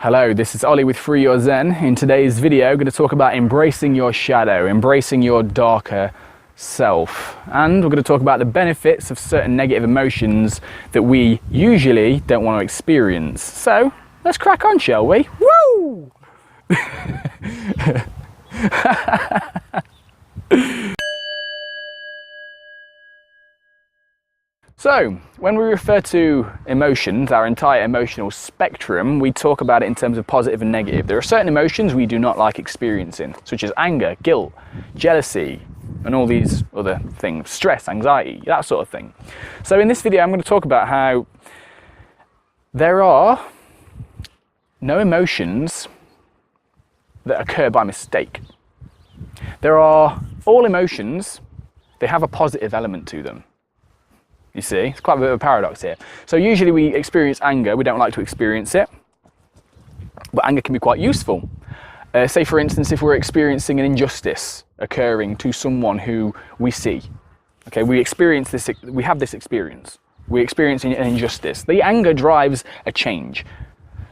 Hello, this is Ollie with Free Your Zen. In today's video, I'm going to talk about embracing your shadow, embracing your darker self. And we're going to talk about the benefits of certain negative emotions that we usually don't want to experience. So, let's crack on, shall we? Woo! So, when we refer to emotions, our entire emotional spectrum, we talk about it in terms of positive and negative. There are certain emotions we do not like experiencing, such as anger, guilt, jealousy, and all these other things, stress, anxiety, that sort of thing. So in this video, I'm going to talk about how there are no emotions that occur by mistake. There are all emotions, they have a positive element to them. You see, it's quite a bit of a paradox here. So usually we experience anger, we don't like to experience it, but anger can be quite useful. Say for instance, if we're experiencing an injustice occurring to someone who we see. Okay, we have this experience. We're experiencing an injustice. The anger drives a change.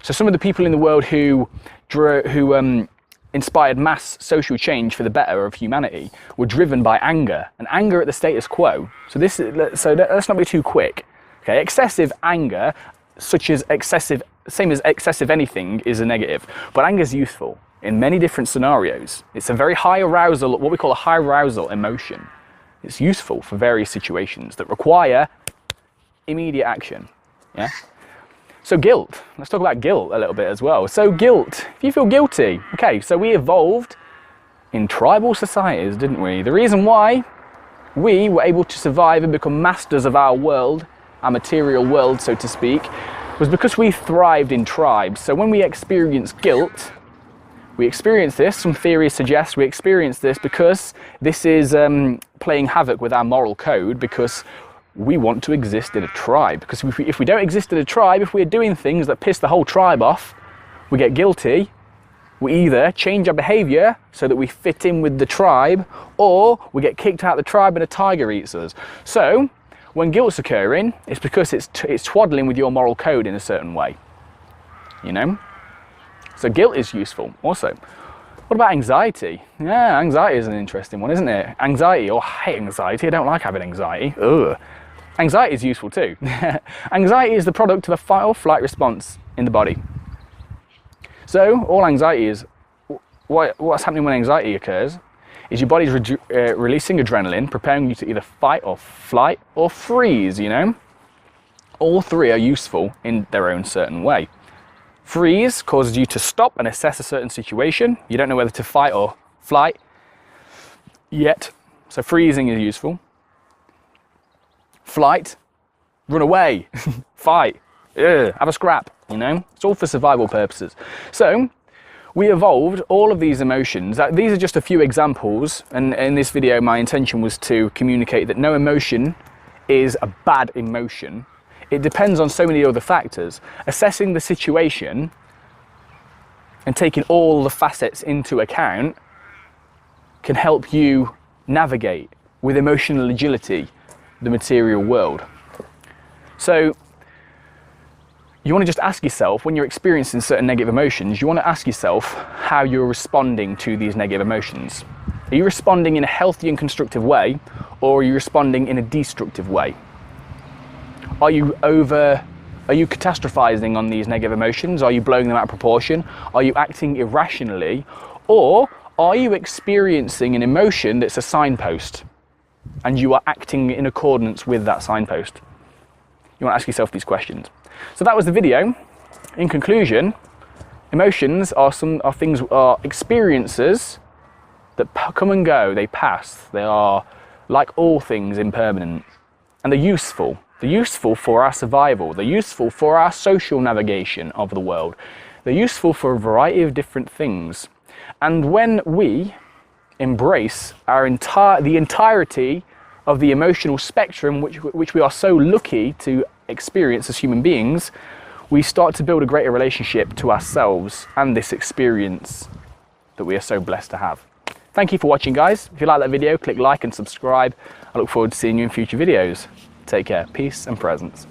So some of the people in the world who inspired mass social change for the better of humanity were driven by anger, and anger at the status quo. So let's not be too quick. Okay, excessive anger, same as excessive anything, is a negative, but anger is useful in many different scenarios. It's a very high arousal, what we call a high arousal emotion. It's useful for various situations that require immediate action. Yeah. So guilt, let's talk about guilt a little bit as well. So guilt, if you feel guilty, okay, so we evolved in tribal societies, didn't we? The reason why we were able to survive and become masters of our world, our material world, so to speak, was because we thrived in tribes. So when we experience guilt, we experience this, some theories suggest we experience this because this is playing havoc with our moral code, because we want to exist in a tribe. Because if we don't exist in a tribe, if we're doing things that piss the whole tribe off, we get guilty. We either change our behavior so that we fit in with the tribe, or we get kicked out of the tribe and a tiger eats us. So when guilt's occurring, it's because it's twaddling with your moral code in a certain way, you know? So guilt is useful also. What about anxiety? Yeah, anxiety is an interesting one, isn't it? Anxiety, I hate anxiety, I don't like having anxiety. Ugh. Anxiety is useful too. Anxiety is the product of a fight or flight response in the body. So all anxiety is, what's happening when anxiety occurs is your body's releasing adrenaline, preparing you to either fight or flight or freeze, you know? All three are useful in their own certain way. Freeze causes you to stop and assess a certain situation. You don't know whether to fight or flight yet, so freezing is useful. Flight, run away, fight, have a scrap, you know? It's all for survival purposes. So we evolved all of these emotions. These are just a few examples, and in this video my intention was to communicate that no emotion is a bad emotion. It depends on so many other factors. Assessing the situation and taking all the facets into account can help you navigate with emotional agility the material world. So you want to just ask yourself, when you're experiencing certain negative emotions, you want to ask yourself how you're responding to these negative emotions. Are you responding in a healthy and constructive way, or are you responding in a destructive way? Are you catastrophizing on these negative emotions? Are you blowing them out of proportion? Are you acting irrationally? Or are you experiencing an emotion that's a signpost and you are acting in accordance with that signpost? You want to ask yourself these questions. So that was the video. In conclusion, emotions are experiences that come and go, they pass. They are, like all things, impermanent, and they're useful. They're useful for our survival. They're useful for our social navigation of the world. They're useful for a variety of different things. And when we embrace the entirety of the emotional spectrum, which we are so lucky to experience as human beings, we start to build a greater relationship to ourselves and this experience that we are so blessed to have. Thank you for watching, guys. If you like that video, click like and subscribe. I look forward to seeing you in future videos. Take care. Peace and presence.